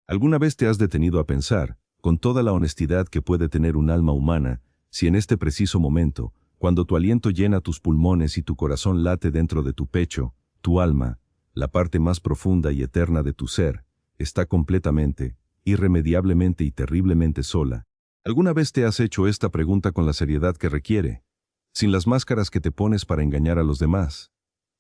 ¿Alguna vez te has detenido a pensar, con toda la honestidad que puede tener un alma humana, si en este preciso momento, cuando tu aliento llena tus pulmones y tu corazón late dentro de tu pecho, tu alma, la parte más profunda y eterna de tu ser, está completamente, irremediablemente y terriblemente sola? ¿Alguna vez te has hecho esta pregunta con la seriedad que requiere, sin las máscaras que te pones para engañar a los demás,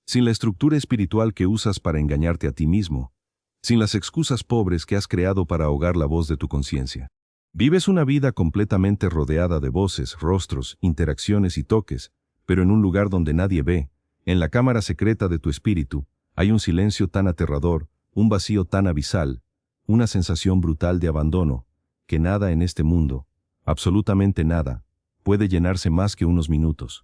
sin la estructura espiritual que usas para engañarte a ti mismo, sin las excusas pobres que has creado para ahogar la voz de tu conciencia? Vives una vida completamente rodeada de voces, rostros, interacciones y toques, pero en un lugar donde nadie ve, en la cámara secreta de tu espíritu, hay un silencio tan aterrador, un vacío tan abisal, una sensación brutal de abandono, que nada en este mundo, absolutamente nada, puede llenarse más que unos minutos.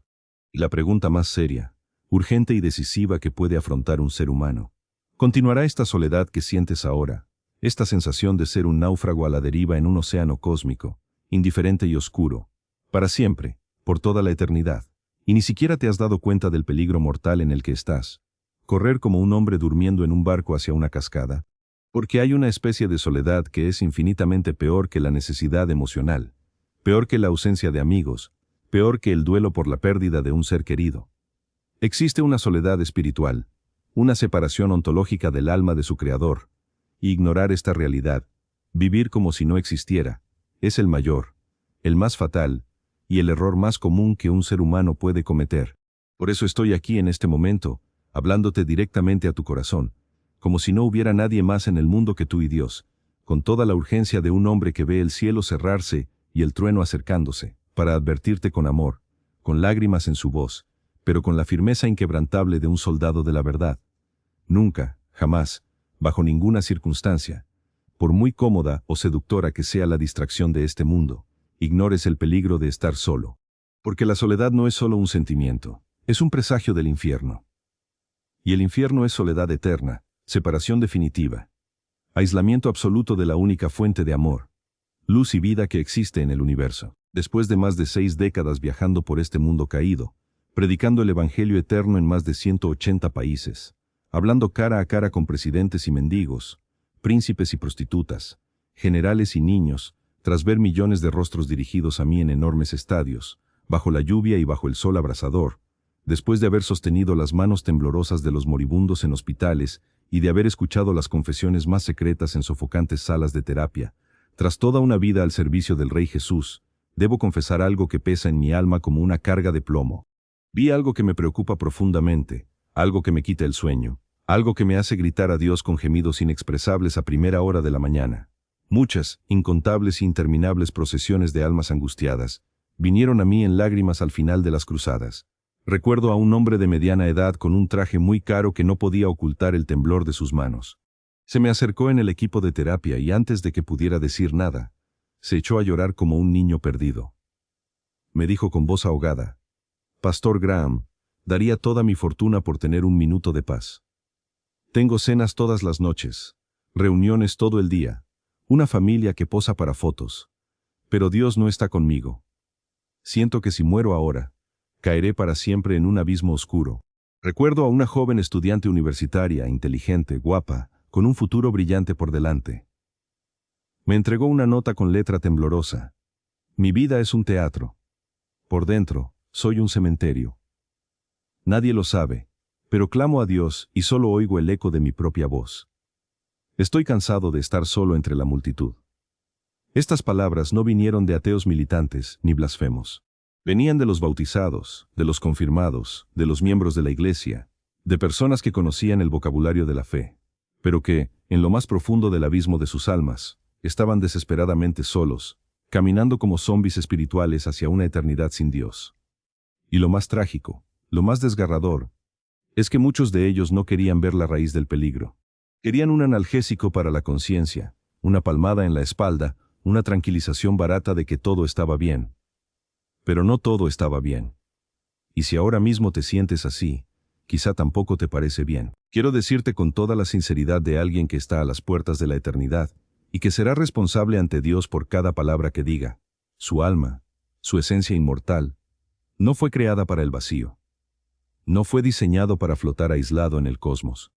Y la pregunta más seria, urgente y decisiva que puede afrontar un ser humano: ¿continuará esta soledad que sientes ahora, esta sensación de ser un náufrago a la deriva en un océano cósmico, indiferente y oscuro, para siempre, por toda la eternidad, y ni siquiera te has dado cuenta del peligro mortal en el que estás? ¿Correr como un hombre durmiendo en un barco hacia una cascada? Porque hay una especie de soledad que es infinitamente peor que la necesidad emocional, peor que la ausencia de amigos, peor que el duelo por la pérdida de un ser querido. Existe una soledad espiritual, una separación ontológica del alma de su creador, y ignorar esta realidad, vivir como si no existiera, es el mayor, el más fatal, y el error más común que un ser humano puede cometer. Por eso estoy aquí en este momento, hablándote directamente a tu corazón, como si no hubiera nadie más en el mundo que tú y Dios, con toda la urgencia de un hombre que ve el cielo cerrarse y el trueno acercándose, para advertirte con amor, con lágrimas en su voz, pero con la firmeza inquebrantable de un soldado de la verdad. Nunca, jamás, bajo ninguna circunstancia, por muy cómoda o seductora que sea la distracción de este mundo, ignores el peligro de estar solo. Porque la soledad no es solo un sentimiento, es un presagio del infierno. Y el infierno es soledad eterna, separación definitiva, aislamiento absoluto de la única fuente de amor, luz y vida que existe en el universo. Después de más de 6 décadas viajando por este mundo caído, predicando el Evangelio eterno en más de 180 países, hablando cara a cara con presidentes y mendigos, príncipes y prostitutas, generales y niños, tras ver millones de rostros dirigidos a mí en enormes estadios, bajo la lluvia y bajo el sol abrasador, después de haber sostenido las manos temblorosas de los moribundos en hospitales y de haber escuchado las confesiones más secretas en sofocantes salas de terapia, tras toda una vida al servicio del Rey Jesús, debo confesar algo que pesa en mi alma como una carga de plomo. Vi algo que me preocupa profundamente, algo que me quita el sueño, algo que me hace gritar a Dios con gemidos inexpresables a primera hora de la mañana. Muchas, incontables e interminables procesiones de almas angustiadas vinieron a mí en lágrimas al final de las cruzadas. Recuerdo a un hombre de mediana edad con un traje muy caro que no podía ocultar el temblor de sus manos. Se me acercó en el equipo de terapia y antes de que pudiera decir nada, se echó a llorar como un niño perdido. Me dijo con voz ahogada: Pastor Graham, daría toda mi fortuna por tener un minuto de paz. Tengo cenas todas las noches, reuniones todo el día, una familia que posa para fotos. Pero Dios no está conmigo. Siento que si muero ahora, caeré para siempre en un abismo oscuro. Recuerdo a una joven estudiante universitaria, inteligente, guapa, con un futuro brillante por delante. Me entregó una nota con letra temblorosa. Mi vida es un teatro. Por dentro, soy un cementerio. Nadie lo sabe, pero clamo a Dios y solo oigo el eco de mi propia voz. Estoy cansado de estar solo entre la multitud. Estas palabras no vinieron de ateos militantes ni blasfemos. Venían de los bautizados, de los confirmados, de los miembros de la iglesia, de personas que conocían el vocabulario de la fe, pero que, en lo más profundo del abismo de sus almas, estaban desesperadamente solos, caminando como zombis espirituales hacia una eternidad sin Dios. Y lo más trágico, lo más desgarrador, es que muchos de ellos no querían ver la raíz del peligro. Querían un analgésico para la conciencia, una palmada en la espalda, una tranquilización barata de que todo estaba bien. Pero no todo estaba bien. Y si ahora mismo te sientes así, quizá tampoco te parece bien. Quiero decirte con toda la sinceridad de alguien que está a las puertas de la eternidad y que será responsable ante Dios por cada palabra que diga. Su alma, su esencia inmortal, no fue creada para el vacío. No fue diseñado para flotar aislado en el cosmos.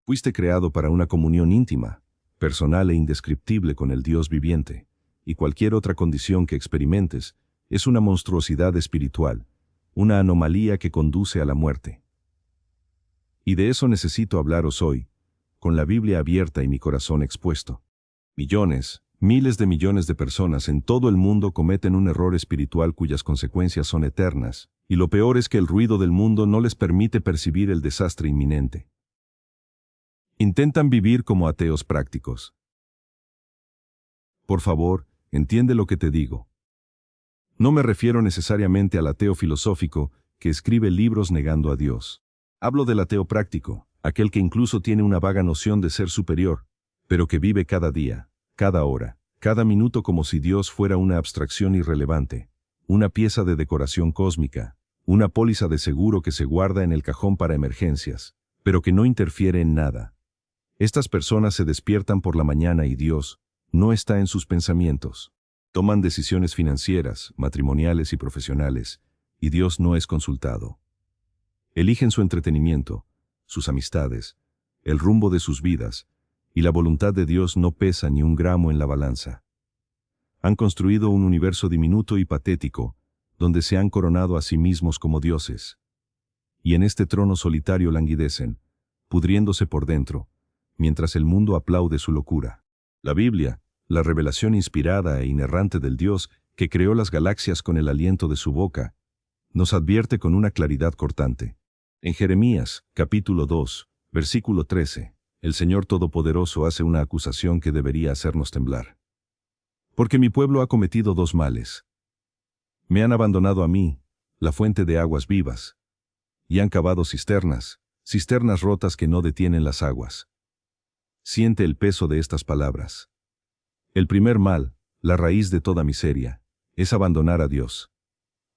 Fuiste creado para una comunión íntima, personal e indescriptible con el Dios viviente, y cualquier otra condición que experimentes es una monstruosidad espiritual, una anomalía que conduce a la muerte. Y de eso necesito hablaros hoy, con la Biblia abierta y mi corazón expuesto. Millones, miles de millones de personas en todo el mundo cometen un error espiritual cuyas consecuencias son eternas, y lo peor es que el ruido del mundo no les permite percibir el desastre inminente. Intentan vivir como ateos prácticos. Por favor, entiende lo que te digo. No me refiero necesariamente al ateo filosófico que escribe libros negando a Dios. Hablo del ateo práctico, aquel que incluso tiene una vaga noción de ser superior, pero que vive cada día, cada hora, cada minuto como si Dios fuera una abstracción irrelevante, una pieza de decoración cósmica, una póliza de seguro que se guarda en el cajón para emergencias, pero que no interfiere en nada. Estas personas se despiertan por la mañana y Dios no está en sus pensamientos. Toman decisiones financieras, matrimoniales y profesionales, y Dios no es consultado. Eligen su entretenimiento, sus amistades, el rumbo de sus vidas, y la voluntad de Dios no pesa ni un gramo en la balanza. Han construido un universo diminuto y patético, donde se han coronado a sí mismos como dioses. Y en este trono solitario languidecen, pudriéndose por dentro, mientras el mundo aplaude su locura. La Biblia, la revelación inspirada e inerrante del Dios que creó las galaxias con el aliento de su boca, nos advierte con una claridad cortante. En Jeremías, capítulo 2, versículo 13, el Señor Todopoderoso hace una acusación que debería hacernos temblar. Porque mi pueblo ha cometido dos males. Me han abandonado a mí, la fuente de aguas vivas, y han cavado cisternas, cisternas rotas que no detienen las aguas. Siente el peso de estas palabras. El primer mal, la raíz de toda miseria, es abandonar a Dios.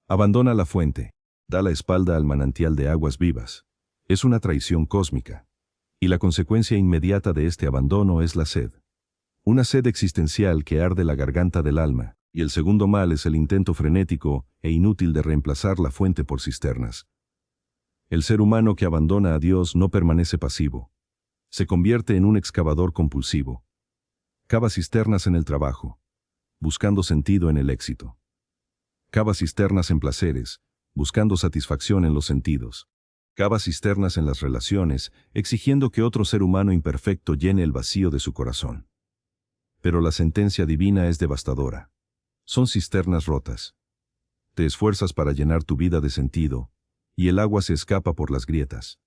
Abandona la fuente, da la espalda al manantial de aguas vivas. Es una traición cósmica. Y la consecuencia inmediata de este abandono es la sed. Una sed existencial que arde la garganta del alma. Y el segundo mal es el intento frenético e inútil de reemplazar la fuente por cisternas. El ser humano que abandona a Dios no permanece pasivo. Se convierte en un excavador compulsivo. Cava cisternas en el trabajo, buscando sentido en el éxito. Cava cisternas en placeres, buscando satisfacción en los sentidos. Cava cisternas en las relaciones, exigiendo que otro ser humano imperfecto llene el vacío de su corazón. Pero la sentencia divina es devastadora. Son cisternas rotas. Te esfuerzas para llenar tu vida de sentido, y el agua se escapa por las grietas.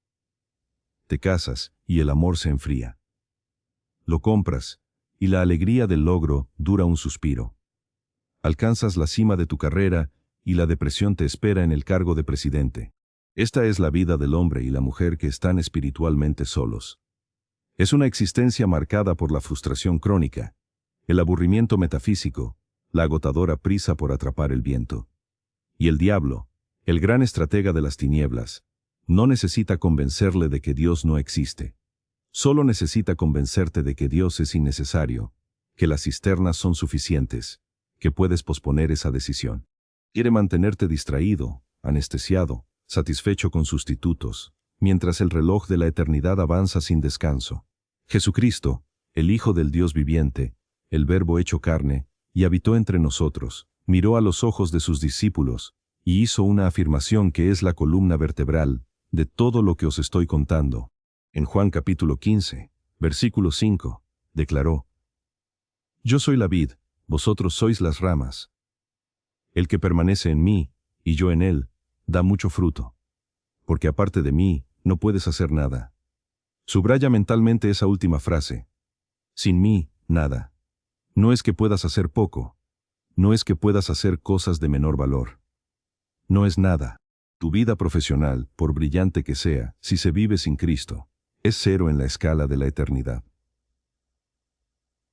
Te casas, y el amor se enfría. Lo compras, y la alegría del logro dura un suspiro. Alcanzas la cima de tu carrera, y la depresión te espera en el cargo de presidente. Esta es la vida del hombre y la mujer que están espiritualmente solos. Es una existencia marcada por la frustración crónica, el aburrimiento metafísico, la agotadora prisa por atrapar el viento. Y el diablo, el gran estratega de las tinieblas, no necesita convencerle de que Dios no existe. Solo necesita convencerte de que Dios es innecesario, que las cisternas son suficientes, que puedes posponer esa decisión. Quiere mantenerte distraído, anestesiado, satisfecho con sustitutos, mientras el reloj de la eternidad avanza sin descanso. Jesucristo, el Hijo del Dios viviente, el Verbo hecho carne, y habitó entre nosotros, miró a los ojos de sus discípulos, y hizo una afirmación que es la columna vertebral de todo lo que os estoy contando. En Juan capítulo 15, versículo 5, declaró: Yo soy la vid, vosotros sois las ramas. El que permanece en mí, y yo en él, da mucho fruto. Porque aparte de mí, no puedes hacer nada. Subraya mentalmente esa última frase. Sin mí, nada. No es que puedas hacer poco. No es que puedas hacer cosas de menor valor. No es nada. Tu vida profesional, por brillante que sea, si se vive sin Cristo, es cero en la escala de la eternidad.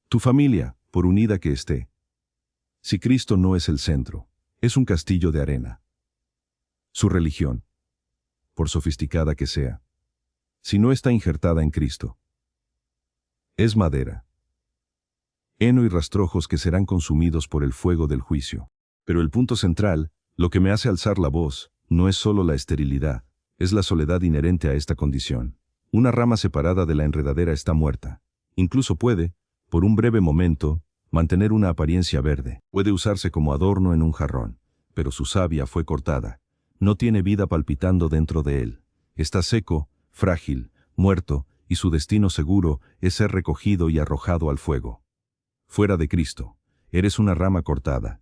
Tu familia, por unida que esté, si Cristo no es el centro, es un castillo de arena. Su religión, por sofisticada que sea, si no está injertada en Cristo, es madera, heno y rastrojos que serán consumidos por el fuego del juicio. Pero el punto central, lo que me hace alzar la voz, no es solo la esterilidad, es la soledad inherente a esta condición. Una rama separada de la enredadera está muerta. Incluso puede, Por un breve momento, mantener una apariencia verde puede usarse como adorno en un jarrón, pero su savia fue cortada. No tiene vida palpitando dentro de él. Está seco, frágil, muerto, y su destino seguro es ser recogido y arrojado al fuego. Fuera de Cristo, eres una rama cortada.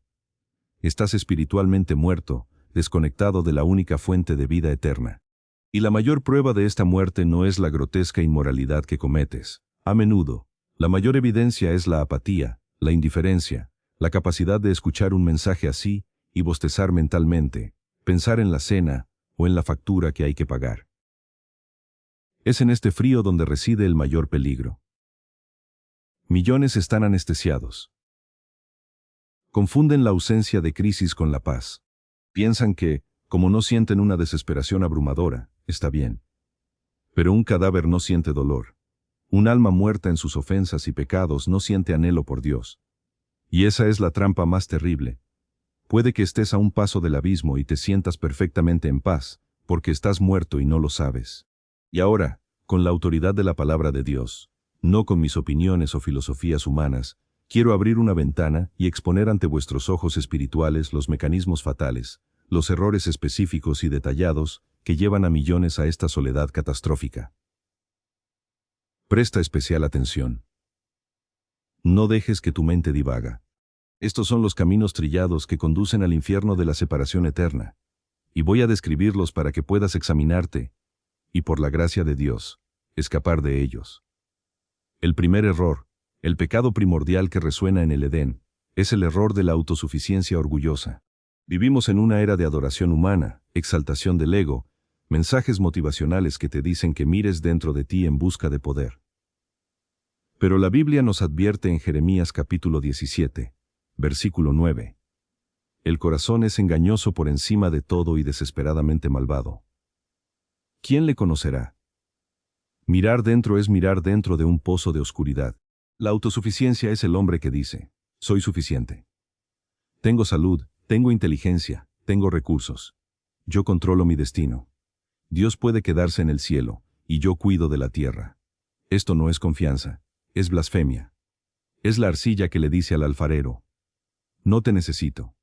Estás espiritualmente muerto, desconectado de la única fuente de vida eterna. Y la mayor prueba de esta muerte no es la grotesca inmoralidad que cometes. A menudo, la mayor evidencia es la apatía, la indiferencia, la capacidad de escuchar un mensaje así y bostezar mentalmente, pensar en la cena o en la factura que hay que pagar. Es en este frío donde reside el mayor peligro. Millones están anestesiados. Confunden la ausencia de crisis con la paz. Piensan que, como no sienten una desesperación abrumadora, está bien. Pero un cadáver no siente dolor. Un alma muerta en sus ofensas y pecados no siente anhelo por Dios. Y esa es la trampa más terrible. Puede que estés a un paso del abismo y te sientas perfectamente en paz, porque estás muerto y no lo sabes. Y ahora, con la autoridad de la palabra de Dios, no con mis opiniones o filosofías humanas, quiero abrir una ventana y exponer ante vuestros ojos espirituales los mecanismos fatales, los errores específicos y detallados que llevan a millones a esta soledad catastrófica. Presta especial atención. No dejes que tu mente divaga. Estos son los caminos trillados que conducen al infierno de la separación eterna, y voy a describirlos para que puedas examinarte, y por la gracia de Dios, escapar de ellos. El primer error, el pecado primordial que resuena en el Edén, es el error de la autosuficiencia orgullosa. Vivimos en una era de adoración humana, exaltación del ego, mensajes motivacionales que te dicen que mires dentro de ti en busca de poder. Pero la Biblia nos advierte en Jeremías capítulo 17, versículo 9. El corazón es engañoso por encima de todo y desesperadamente malvado. ¿Quién le conocerá? Mirar dentro es mirar dentro de un pozo de oscuridad. La autosuficiencia es el hombre que dice, soy suficiente. Tengo salud, tengo inteligencia, tengo recursos. Yo controlo mi destino. Dios puede quedarse en el cielo, y yo cuido de la tierra. Esto no es confianza, es blasfemia. Es la arcilla que le dice al alfarero, no te necesito.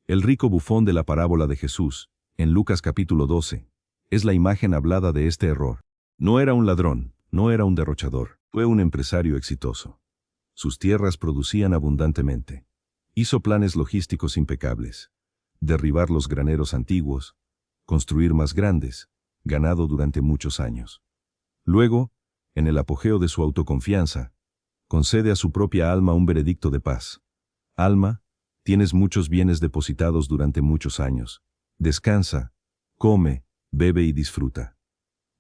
El rico bufón de la parábola de Jesús, en Lucas capítulo 12, es la imagen hablada de este error. No era un ladrón, no era un derrochador, fue un empresario exitoso. Sus tierras producían abundantemente. Hizo planes logísticos impecables. Derribar los graneros antiguos, construir más grandes, ganado durante muchos años. Luego, en el apogeo de su autoconfianza, concede a su propia alma un veredicto de paz. Alma, tienes muchos bienes depositados durante muchos años. Descansa, come, bebe y disfruta.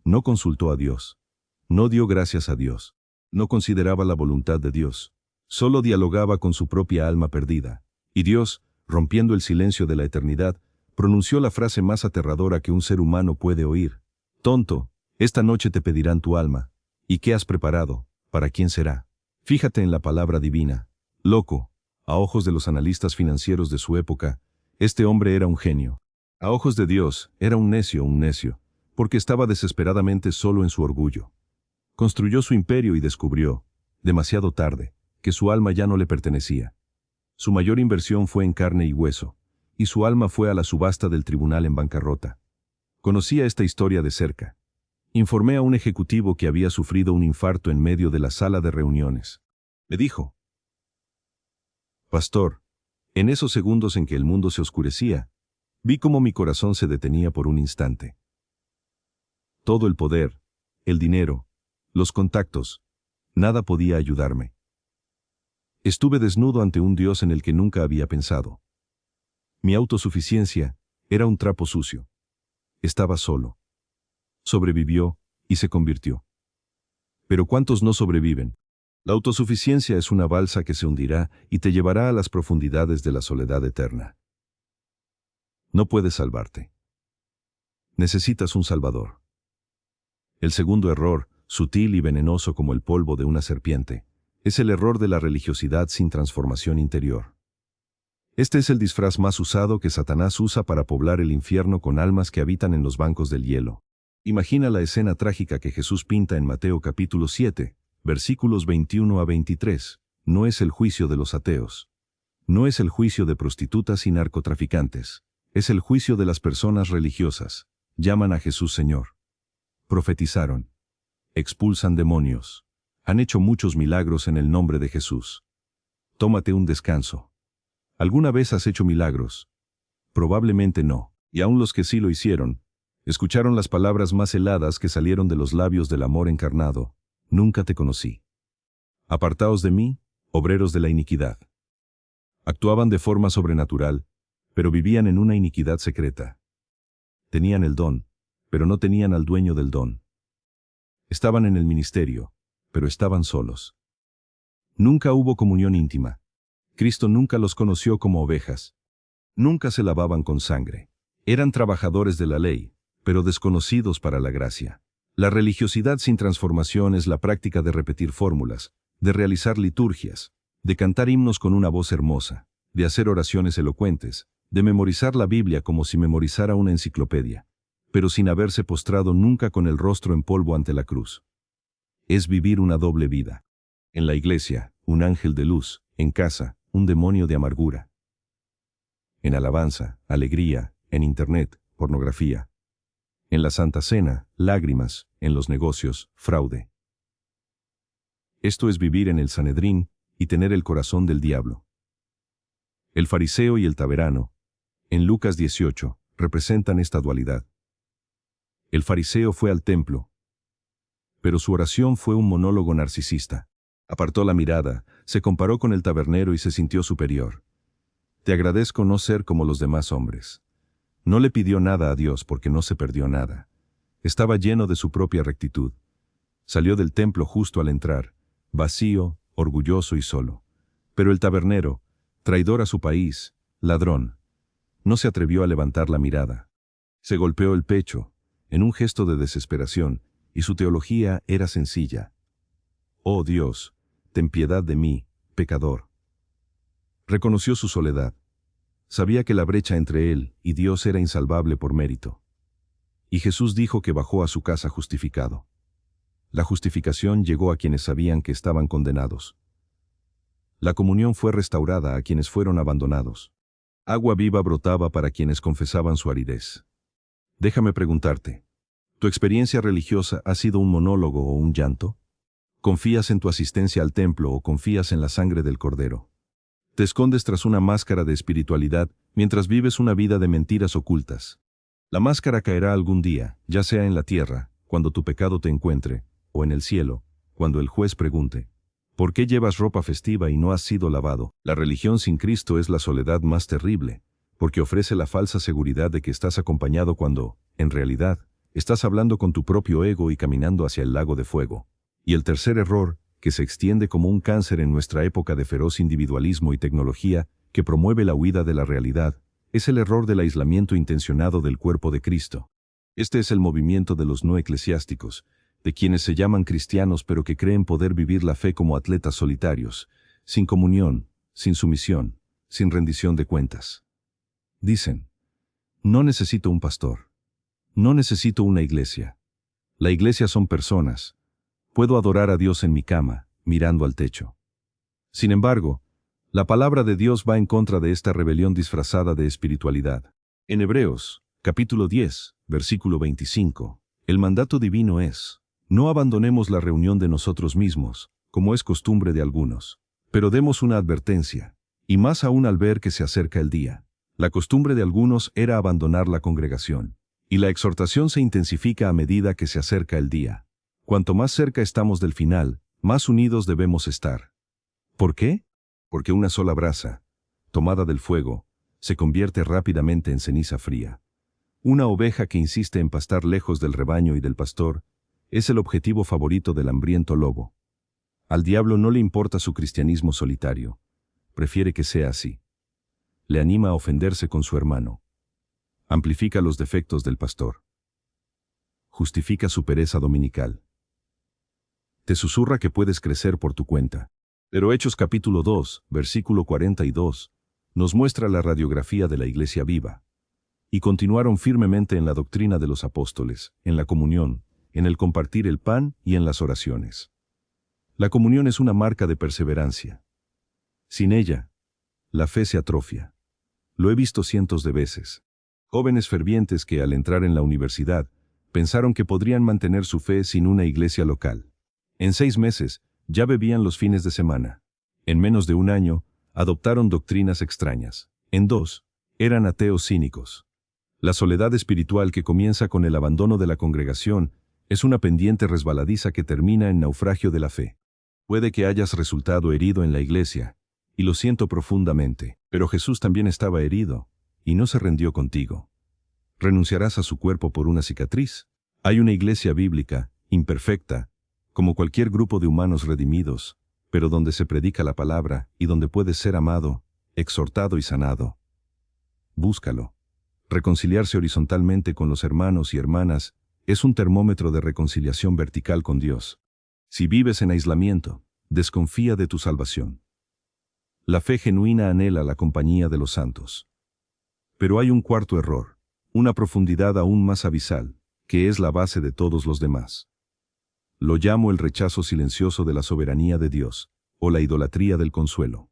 No consultó a Dios. No dio gracias a Dios. No consideraba la voluntad de Dios. Solo dialogaba con su propia alma perdida. Y Dios, rompiendo el silencio de la eternidad, pronunció la frase más aterradora que un ser humano puede oír. Tonto, esta noche te pedirán tu alma. ¿Y qué has preparado? ¿Para quién será? Fíjate en la palabra divina. Loco, a ojos de los analistas financieros de su época, este hombre era un genio. A ojos de Dios, era un necio, porque estaba desesperadamente solo en su orgullo. Construyó su imperio y descubrió, demasiado tarde, que su alma ya no le pertenecía. Su mayor inversión fue en carne y hueso, y su alma fue a la subasta del tribunal en bancarrota. Conocía esta historia de cerca. Informé a un ejecutivo que había sufrido un infarto en medio de la sala de reuniones. Me dijo, Pastor, en esos segundos en que el mundo se oscurecía, vi cómo mi corazón se detenía por un instante. Todo el poder, el dinero, los contactos, nada podía ayudarme. Estuve desnudo ante un Dios en el que nunca había pensado. Mi autosuficiencia era un trapo sucio. Estaba solo. Sobrevivió y se convirtió. Pero ¿cuántos no sobreviven? La autosuficiencia es una balsa que se hundirá y te llevará a las profundidades de la soledad eterna. No puedes salvarte. Necesitas un salvador. El segundo error, sutil y venenoso como el polvo de una serpiente, es el error de la religiosidad sin transformación interior. Este es el disfraz más usado que Satanás usa para poblar el infierno con almas que habitan en los bancos del hielo. Imagina la escena trágica que Jesús pinta en Mateo capítulo 7, versículos 21 a 23, no es el juicio de los ateos. No es el juicio de prostitutas y narcotraficantes. Es el juicio de las personas religiosas. Llaman a Jesús Señor. Profetizaron. Expulsan demonios. Han hecho muchos milagros en el nombre de Jesús. Tómate un descanso. ¿Alguna vez has hecho milagros? Probablemente no. Y aun los que sí lo hicieron, escucharon las palabras más heladas que salieron de los labios del amor encarnado. Nunca te conocí. Apartaos de mí, obreros de la iniquidad. Actuaban de forma sobrenatural, pero vivían en una iniquidad secreta. Tenían el don, pero no tenían al dueño del don. Estaban en el ministerio, pero estaban solos. Nunca hubo comunión íntima. Cristo nunca los conoció como ovejas. Nunca se lavaban con sangre. Eran trabajadores de la ley, pero desconocidos para la gracia. La religiosidad sin transformación es la práctica de repetir fórmulas, de realizar liturgias, de cantar himnos con una voz hermosa, de hacer oraciones elocuentes, de memorizar la Biblia como si memorizara una enciclopedia, pero sin haberse postrado nunca con el rostro en polvo ante la cruz. Es vivir una doble vida. En la iglesia, un ángel de luz; en casa, un demonio de amargura. En alabanza, alegría; en internet, pornografía. En la Santa Cena, lágrimas; en los negocios, fraude. Esto es vivir en el Sanedrín y tener el corazón del diablo. El fariseo y el taberano, en Lucas 18, representan esta dualidad. El fariseo fue al templo, pero su oración fue un monólogo narcisista. Apartó la mirada, se comparó con el tabernero y se sintió superior. Te agradezco no ser como los demás hombres. No le pidió nada a Dios porque no se perdió nada. Estaba lleno de su propia rectitud. Salió del templo justo al entrar, vacío, orgulloso y solo. Pero el tabernero, traidor a su país, ladrón, no se atrevió a levantar la mirada. Se golpeó el pecho, en un gesto de desesperación, y su teología era sencilla. Oh Dios, ten piedad de mí, pecador. Reconoció su soledad. Sabía que la brecha entre él y Dios era insalvable por mérito. Y Jesús dijo que bajó a su casa justificado. La justificación llegó a quienes sabían que estaban condenados. La comunión fue restaurada a quienes fueron abandonados. Agua viva brotaba para quienes confesaban su aridez. Déjame preguntarte, ¿tu experiencia religiosa ha sido un monólogo o un llanto? ¿Confías en tu asistencia al templo o confías en la sangre del Cordero? Te escondes tras una máscara de espiritualidad mientras vives una vida de mentiras ocultas. La máscara caerá algún día, ya sea en la tierra, cuando tu pecado te encuentre, o en el cielo, cuando el juez pregunte, ¿por qué llevas ropa festiva y no has sido lavado? La religión sin Cristo es la soledad más terrible, porque ofrece la falsa seguridad de que estás acompañado cuando, en realidad, estás hablando con tu propio ego y caminando hacia el lago de fuego. Y el tercer error, que se extiende como un cáncer en nuestra época de feroz individualismo y tecnología, que promueve la huida de la realidad, es el error del aislamiento intencionado del cuerpo de Cristo. Este es el movimiento de los no eclesiásticos, de quienes se llaman cristianos pero que creen poder vivir la fe como atletas solitarios, sin comunión, sin sumisión, sin rendición de cuentas. Dicen, no necesito un pastor. No necesito una iglesia. La iglesia son personas. Puedo adorar a Dios en mi cama, mirando al techo. Sin embargo, la palabra de Dios va en contra de esta rebelión disfrazada de espiritualidad. En Hebreos, capítulo 10, versículo 25, el mandato divino es, no abandonemos la reunión de nosotros mismos, como es costumbre de algunos, pero demos una advertencia, y más aún al ver que se acerca el día. La costumbre de algunos era abandonar la congregación, y la exhortación se intensifica a medida que se acerca el día. Cuanto más cerca estamos del final, más unidos debemos estar. ¿Por qué? Porque una sola brasa, tomada del fuego, se convierte rápidamente en ceniza fría. Una oveja que insiste en pastar lejos del rebaño y del pastor es el objetivo favorito del hambriento lobo. Al diablo no le importa su cristianismo solitario. Prefiere que sea así. Le anima a ofenderse con su hermano. Amplifica los defectos del pastor. Justifica su pereza dominical. Te susurra que puedes crecer por tu cuenta. Pero Hechos capítulo 2, versículo 42, nos muestra la radiografía de la iglesia viva. Y continuaron firmemente en la doctrina de los apóstoles, en la comunión, en el compartir el pan y en las oraciones. La comunión es una marca de perseverancia. Sin ella, la fe se atrofia. Lo he visto cientos de veces. Jóvenes fervientes que, al entrar en la universidad, pensaron que podrían mantener su fe sin una iglesia local. En 6 meses, ya bebían los fines de semana. En menos de un año, adoptaron doctrinas extrañas. En 2, eran ateos cínicos. La soledad espiritual que comienza con el abandono de la congregación es una pendiente resbaladiza que termina en naufragio de la fe. Puede que hayas resultado herido en la iglesia, y lo siento profundamente, pero Jesús también estaba herido, y no se rendió contigo. ¿Renunciarás a su cuerpo por una cicatriz? Hay una iglesia bíblica, imperfecta, como cualquier grupo de humanos redimidos, pero donde se predica la palabra y donde puedes ser amado, exhortado y sanado. Búscalo. Reconciliarse horizontalmente con los hermanos y hermanas es un termómetro de reconciliación vertical con Dios. Si vives en aislamiento, desconfía de tu salvación. La fe genuina anhela la compañía de los santos. Pero hay un cuarto error, una profundidad aún más abisal, que es la base de todos los demás. Lo llamo el rechazo silencioso de la soberanía de Dios, o la idolatría del consuelo.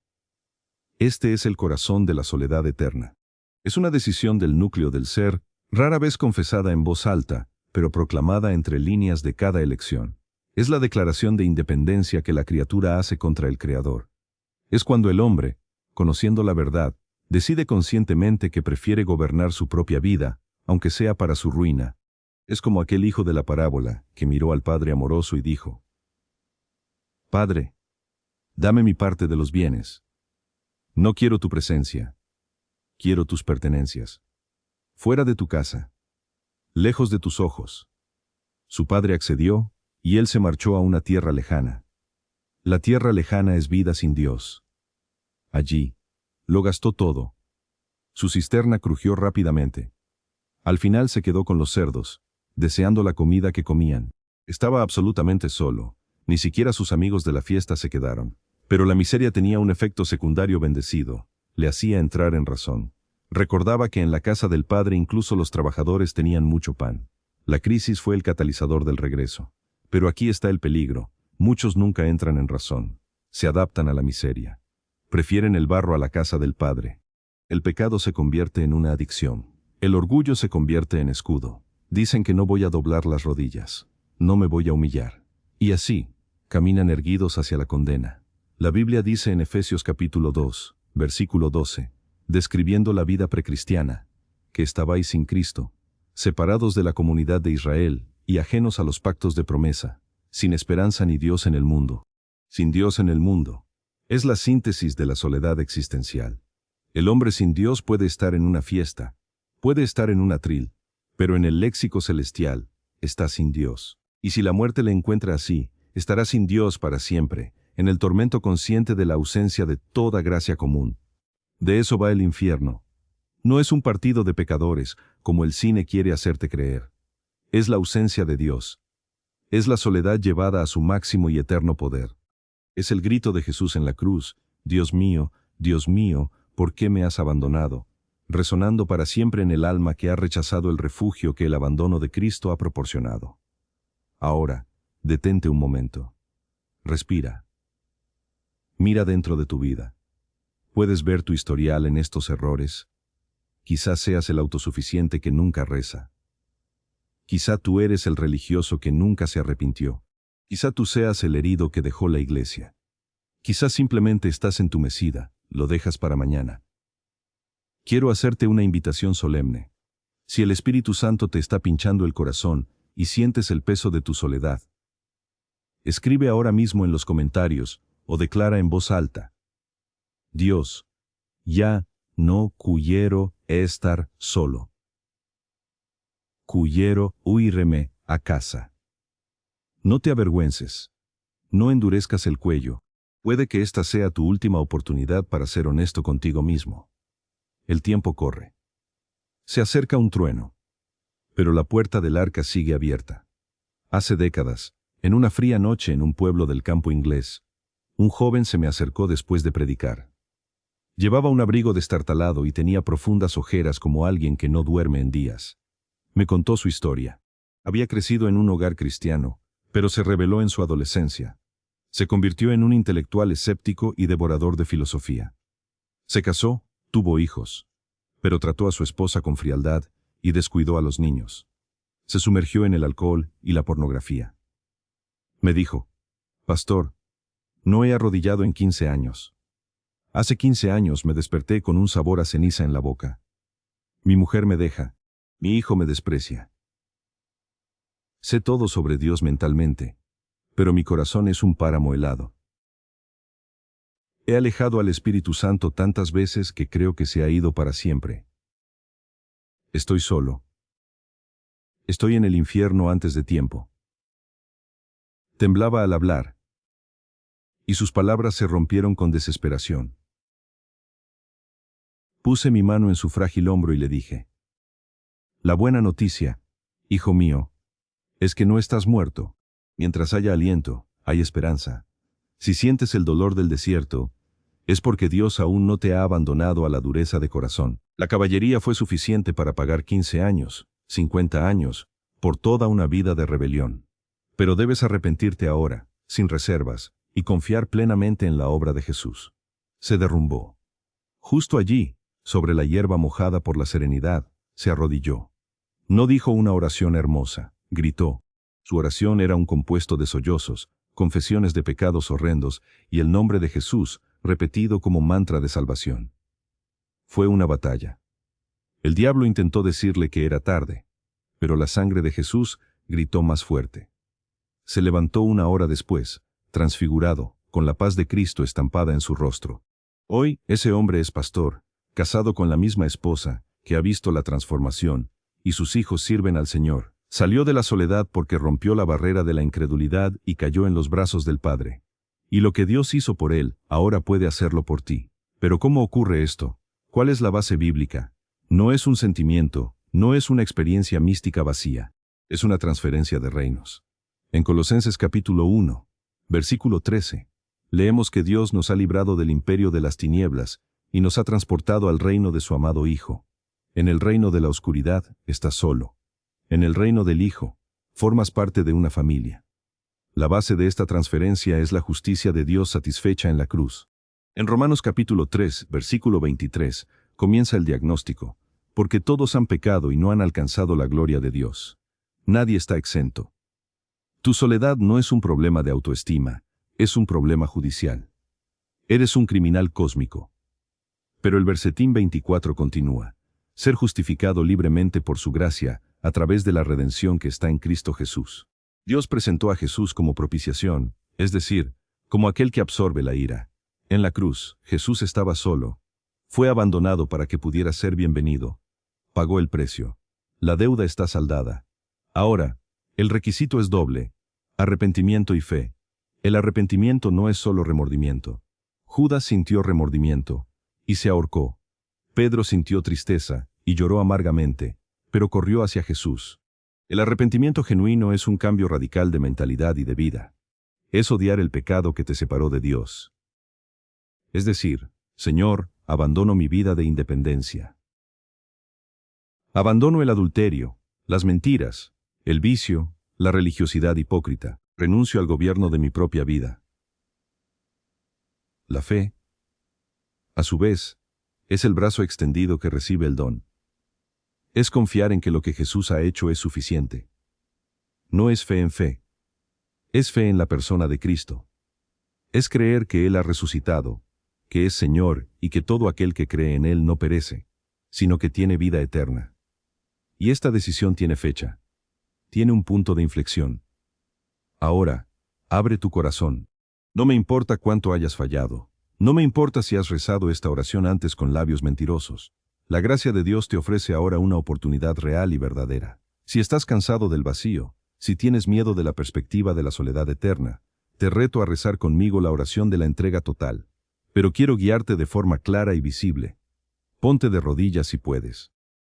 Este es el corazón de la soledad eterna. Es una decisión del núcleo del ser, rara vez confesada en voz alta, pero proclamada entre líneas de cada elección. Es la declaración de independencia que la criatura hace contra el Creador. Es cuando el hombre, conociendo la verdad, decide conscientemente que prefiere gobernar su propia vida, aunque sea para su ruina. Es como aquel hijo de la parábola, que miró al padre amoroso y dijo: «Padre, dame mi parte de los bienes. No quiero tu presencia. Quiero tus pertenencias. Fuera de tu casa. Lejos de tus ojos». Su padre accedió, y él se marchó a una tierra lejana. La tierra lejana es vida sin Dios. Allí, lo gastó todo. Su cisterna crujió rápidamente. Al final se quedó con los cerdos, deseando la comida que comían. Estaba absolutamente solo, ni siquiera sus amigos de la fiesta se quedaron. Pero la miseria tenía un efecto secundario bendecido, le hacía entrar en razón. Recordaba que en la casa del padre incluso los trabajadores tenían mucho pan. La crisis fue el catalizador del regreso. Pero aquí está el peligro, muchos nunca entran en razón. Se adaptan a la miseria. Prefieren el barro a la casa del padre. El pecado se convierte en una adicción. El orgullo se convierte en escudo. Dicen que no voy a doblar las rodillas. No me voy a humillar. Y así, caminan erguidos hacia la condena. La Biblia dice en Efesios capítulo 2, versículo 12, describiendo la vida precristiana, que estabais sin Cristo, separados de la comunidad de Israel y ajenos a los pactos de promesa, sin esperanza ni Dios en el mundo. Sin Dios en el mundo. Es la síntesis de la soledad existencial. El hombre sin Dios puede estar en una fiesta, puede estar en un atril, pero en el léxico celestial está sin Dios. Y si la muerte le encuentra así, estará sin Dios para siempre, en el tormento consciente de la ausencia de toda gracia común. De eso va el infierno. No es un partido de pecadores, como el cine quiere hacerte creer. Es la ausencia de Dios. Es la soledad llevada a su máximo y eterno poder. Es el grito de Jesús en la cruz: Dios mío, ¿por qué me has abandonado?, resonando para siempre en el alma que ha rechazado el refugio que el abandono de Cristo ha proporcionado. Ahora, detente un momento. Respira. Mira dentro de tu vida. ¿Puedes ver tu historial en estos errores? Quizás seas el autosuficiente que nunca reza. Quizá tú eres el religioso que nunca se arrepintió. Quizá tú seas el herido que dejó la iglesia. Quizá simplemente estás entumecida, lo dejas para mañana. Quiero hacerte una invitación solemne. Si el Espíritu Santo te está pinchando el corazón y sientes el peso de tu soledad, escribe ahora mismo en los comentarios o declara en voz alta: Dios, ya no quiero estar solo. Quiero huirme a casa. No te avergüences. No endurezcas el cuello. Puede que esta sea tu última oportunidad para ser honesto contigo mismo. El tiempo corre. Se acerca un trueno. Pero la puerta del arca sigue abierta. Hace décadas, en una fría noche en un pueblo del campo inglés, un joven se me acercó después de predicar. Llevaba un abrigo destartalado y tenía profundas ojeras como alguien que no duerme en días. Me contó su historia. Había crecido en un hogar cristiano, pero se rebeló en su adolescencia. Se convirtió en un intelectual escéptico y devorador de filosofía. Se casó, tuvo hijos, pero trató a su esposa con frialdad y descuidó a los niños. Se sumergió en el alcohol y la pornografía. Me dijo: «Pastor, no he arrodillado en 15 años. Hace 15 años me desperté con un sabor a ceniza en la boca. Mi mujer me deja, mi hijo me desprecia. Sé todo sobre Dios mentalmente, pero mi corazón es un páramo helado. He alejado al Espíritu Santo tantas veces que creo que se ha ido para siempre. Estoy solo. Estoy en el infierno antes de tiempo». Temblaba al hablar, y sus palabras se rompieron con desesperación. Puse mi mano en su frágil hombro y le dije: «La buena noticia, hijo mío, es que no estás muerto. Mientras haya aliento, hay esperanza. Si sientes el dolor del desierto, es porque Dios aún no te ha abandonado a la dureza de corazón». La caballería fue suficiente para pagar 15 años, 50 años, por toda una vida de rebelión. Pero debes arrepentirte ahora, sin reservas, y confiar plenamente en la obra de Jesús. Se derrumbó. Justo allí, sobre la hierba mojada por la serenidad, se arrodilló. No dijo una oración hermosa, gritó. Su oración era un compuesto de sollozos, confesiones de pecados horrendos y el nombre de Jesús repetido como mantra de salvación. Fue una batalla. El diablo intentó decirle que era tarde, pero la sangre de Jesús gritó más fuerte. Se levantó una hora después, transfigurado, con la paz de Cristo estampada en su rostro. Hoy, ese hombre es pastor, casado con la misma esposa, que ha visto la transformación, y sus hijos sirven al Señor. Salió de la soledad porque rompió la barrera de la incredulidad y cayó en los brazos del Padre. Y lo que Dios hizo por él, ahora puede hacerlo por ti. Pero ¿cómo ocurre esto? ¿Cuál es la base bíblica? No es un sentimiento, no es una experiencia mística vacía. Es una transferencia de reinos. En Colosenses capítulo 1, versículo 13, leemos que Dios nos ha librado del imperio de las tinieblas y nos ha transportado al reino de su amado Hijo. En el reino de la oscuridad estás solo. En el reino del Hijo, formas parte de una familia. La base de esta transferencia es la justicia de Dios satisfecha en la cruz. En Romanos capítulo 3, versículo 23, comienza el diagnóstico: porque todos han pecado y no han alcanzado la gloria de Dios. Nadie está exento. Tu soledad no es un problema de autoestima, es un problema judicial. Eres un criminal cósmico. Pero el versetín 24 continúa: ser justificado libremente por su gracia, a través de la redención que está en Cristo Jesús. Dios presentó a Jesús como propiciación, es decir, como aquel que absorbe la ira. En la cruz, Jesús estaba solo. Fue abandonado para que pudiera ser bienvenido. Pagó el precio. La deuda está saldada. Ahora, el requisito es doble: arrepentimiento y fe. El arrepentimiento no es solo remordimiento. Judas sintió remordimiento y se ahorcó. Pedro sintió tristeza y lloró amargamente, pero corrió hacia Jesús. El arrepentimiento genuino es un cambio radical de mentalidad y de vida. Es odiar el pecado que te separó de Dios. Es decir, Señor, abandono mi vida de independencia. Abandono el adulterio, las mentiras, el vicio, la religiosidad hipócrita. Renuncio al gobierno de mi propia vida. La fe, a su vez, es el brazo extendido que recibe el don. Es confiar en que lo que Jesús ha hecho es suficiente. No es fe en fe. Es fe en la persona de Cristo. Es creer que Él ha resucitado, que es Señor y que todo aquel que cree en Él no perece, sino que tiene vida eterna. Y esta decisión tiene fecha. Tiene un punto de inflexión. Ahora, abre tu corazón. No me importa cuánto hayas fallado. No me importa si has rezado esta oración antes con labios mentirosos. La gracia de Dios te ofrece ahora una oportunidad real y verdadera. Si estás cansado del vacío, si tienes miedo de la perspectiva de la soledad eterna, te reto a rezar conmigo la oración de la entrega total. Pero quiero guiarte de forma clara y visible. Ponte de rodillas si puedes.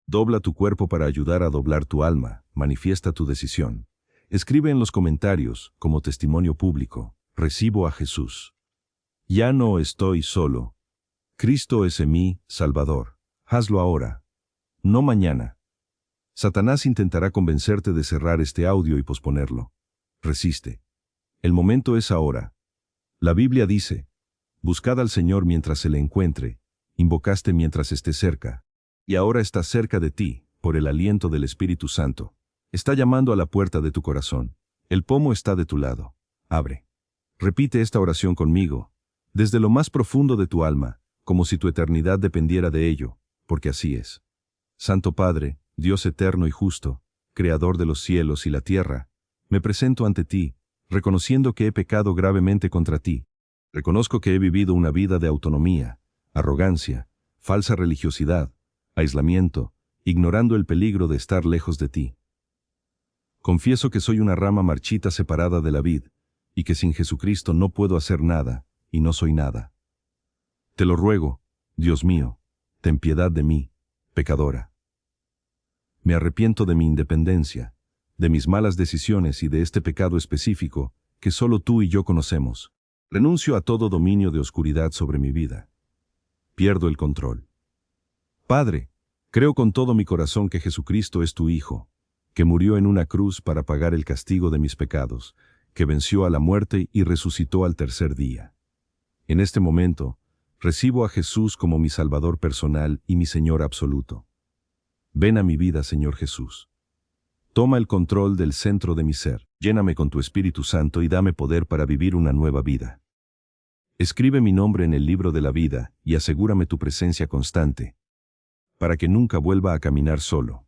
Dobla tu cuerpo para ayudar a doblar tu alma. Manifiesta tu decisión. Escribe en los comentarios, como testimonio público: recibo a Jesús. Ya no estoy solo. Cristo es en mí, Salvador. Hazlo ahora. No mañana. Satanás intentará convencerte de cerrar este audio y posponerlo. Resiste. El momento es ahora. La Biblia dice, buscad al Señor mientras se le encuentre, invocaste mientras esté cerca. Y ahora está cerca de ti, por el aliento del Espíritu Santo. Está llamando a la puerta de tu corazón. El pomo está de tu lado. Abre. Repite esta oración conmigo, desde lo más profundo de tu alma, como si tu eternidad dependiera de ello, porque así es. Santo Padre, Dios eterno y justo, Creador de los cielos y la tierra, me presento ante ti, reconociendo que he pecado gravemente contra ti. Reconozco que he vivido una vida de autonomía, arrogancia, falsa religiosidad, aislamiento, ignorando el peligro de estar lejos de ti. Confieso que soy una rama marchita separada de la vid, y que sin Jesucristo no puedo hacer nada, y no soy nada. Te lo ruego, Dios mío, ten piedad de mí, pecadora. Me arrepiento de mi independencia, de mis malas decisiones y de este pecado específico que solo tú y yo conocemos. Renuncio a todo dominio de oscuridad sobre mi vida. Pierdo el control. Padre, creo con todo mi corazón que Jesucristo es tu Hijo, que murió en una cruz para pagar el castigo de mis pecados, que venció a la muerte y resucitó al tercer día. En este momento, recibo a Jesús como mi Salvador personal y mi Señor absoluto. Ven a mi vida, Señor Jesús. Toma el control del centro de mi ser, lléname con tu Espíritu Santo y dame poder para vivir una nueva vida. Escribe mi nombre en el libro de la vida y asegúrame tu presencia constante, para que nunca vuelva a caminar solo.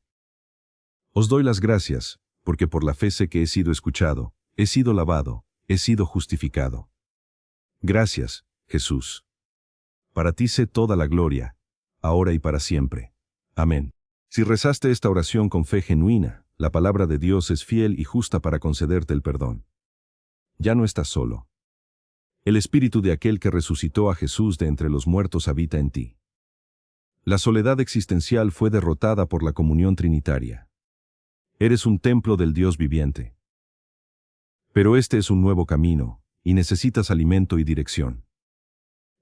Os doy las gracias, porque por la fe sé que he sido escuchado, he sido lavado, he sido justificado. Gracias, Jesús. Para ti sé toda la gloria, ahora y para siempre. Amén. Si rezaste esta oración con fe genuina, la palabra de Dios es fiel y justa para concederte el perdón. Ya no estás solo. El espíritu de aquel que resucitó a Jesús de entre los muertos habita en ti. La soledad existencial fue derrotada por la comunión trinitaria. Eres un templo del Dios viviente. Pero este es un nuevo camino, y necesitas alimento y dirección.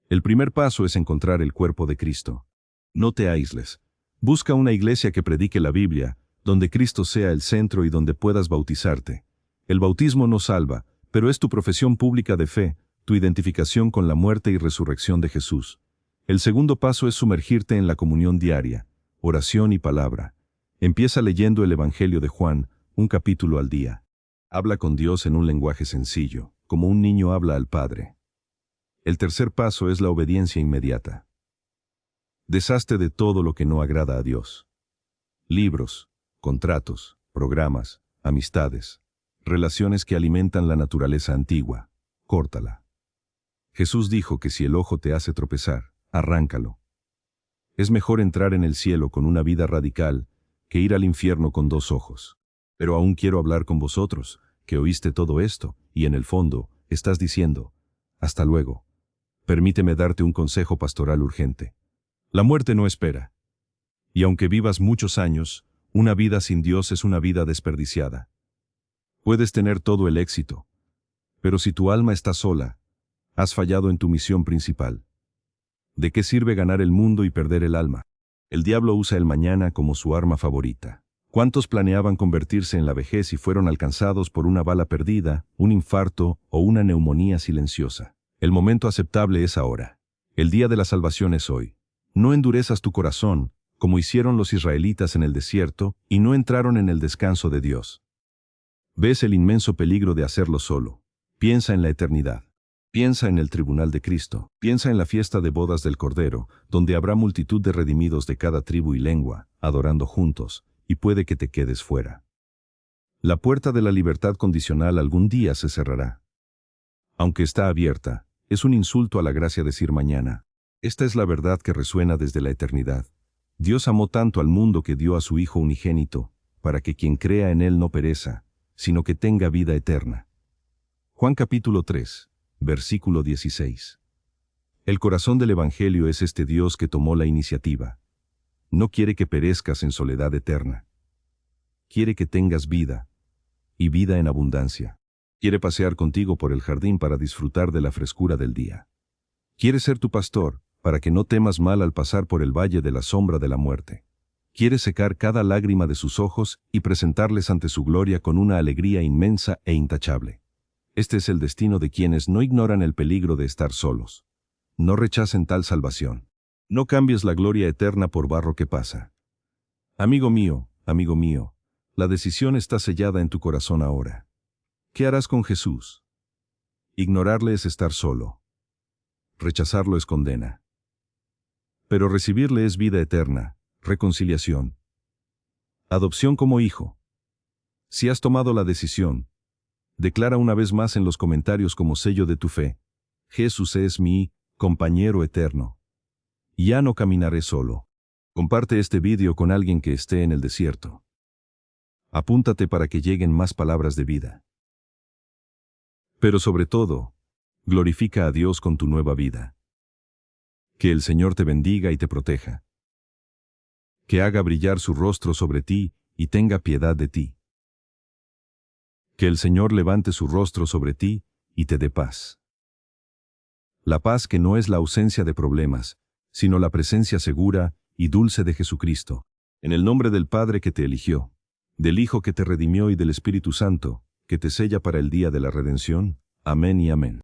El primer paso es encontrar el cuerpo de Cristo. No te aísles. Busca una iglesia que predique la Biblia, donde Cristo sea el centro y donde puedas bautizarte. El bautismo no salva, pero es tu profesión pública de fe, tu identificación con la muerte y resurrección de Jesús. El segundo paso es sumergirte en la comunión diaria, oración y palabra. Empieza leyendo el Evangelio de Juan, un capítulo al día. Habla con Dios en un lenguaje sencillo, como un niño habla al Padre. El tercer paso es la obediencia inmediata. Deshazte de todo lo que no agrada a Dios. Libros, contratos, programas, amistades, relaciones que alimentan la naturaleza antigua. Córtala. Jesús dijo que si el ojo te hace tropezar, arráncalo. Es mejor entrar en el cielo con una vida radical que ir al infierno con dos ojos. Pero aún quiero hablar con vosotros, que oíste todo esto, y en el fondo, estás diciendo, hasta luego. Permíteme darte un consejo pastoral urgente. La muerte no espera. Y aunque vivas muchos años, una vida sin Dios es una vida desperdiciada. Puedes tener todo el éxito, pero si tu alma está sola, has fallado en tu misión principal. ¿De qué sirve ganar el mundo y perder el alma? El diablo usa el mañana como su arma favorita. ¿Cuántos planeaban convertirse en la vejez y fueron alcanzados por una bala perdida, un infarto o una neumonía silenciosa? El momento aceptable es ahora. El día de la salvación es hoy. No endurezas tu corazón, como hicieron los israelitas en el desierto, y no entraron en el descanso de Dios. Ves el inmenso peligro de hacerlo solo. Piensa en la eternidad. Piensa en el tribunal de Cristo. Piensa en la fiesta de bodas del Cordero, donde habrá multitud de redimidos de cada tribu y lengua, adorando juntos, y puede que te quedes fuera. La puerta de la libertad condicional algún día se cerrará. Aunque está abierta, es un insulto a la gracia decir mañana. Esta es la verdad que resuena desde la eternidad. Dios amó tanto al mundo que dio a su Hijo unigénito, para que quien crea en Él no pereza, sino que tenga vida eterna. Juan capítulo 3, versículo 16. El corazón del Evangelio es este Dios que tomó la iniciativa. No quiere que perezcas en soledad eterna. Quiere que tengas vida, y vida en abundancia. Quiere pasear contigo por el jardín para disfrutar de la frescura del día. Quiere ser tu pastor, para que no temas mal al pasar por el valle de la sombra de la muerte. Quiere secar cada lágrima de sus ojos y presentarles ante su gloria con una alegría inmensa e intachable. Este es el destino de quienes no ignoran el peligro de estar solos. No rechacen tal salvación. No cambies la gloria eterna por barro que pasa. Amigo mío, la decisión está sellada en tu corazón ahora. ¿Qué harás con Jesús? Ignorarle es estar solo. Rechazarlo es condena. Pero recibirle es vida eterna, reconciliación, adopción como hijo. Si has tomado la decisión, declara una vez más en los comentarios como sello de tu fe: Jesús es mi compañero eterno. Ya no caminaré solo. Comparte este vídeo con alguien que esté en el desierto. Apúntate para que lleguen más palabras de vida. Pero sobre todo, glorifica a Dios con tu nueva vida. Que el Señor te bendiga y te proteja. Que haga brillar su rostro sobre ti y tenga piedad de ti. Que el Señor levante su rostro sobre ti y te dé paz. La paz que no es la ausencia de problemas, sino la presencia segura y dulce de Jesucristo. En el nombre del Padre que te eligió, del Hijo que te redimió y del Espíritu Santo, que te sella para el día de la redención. Amén y amén.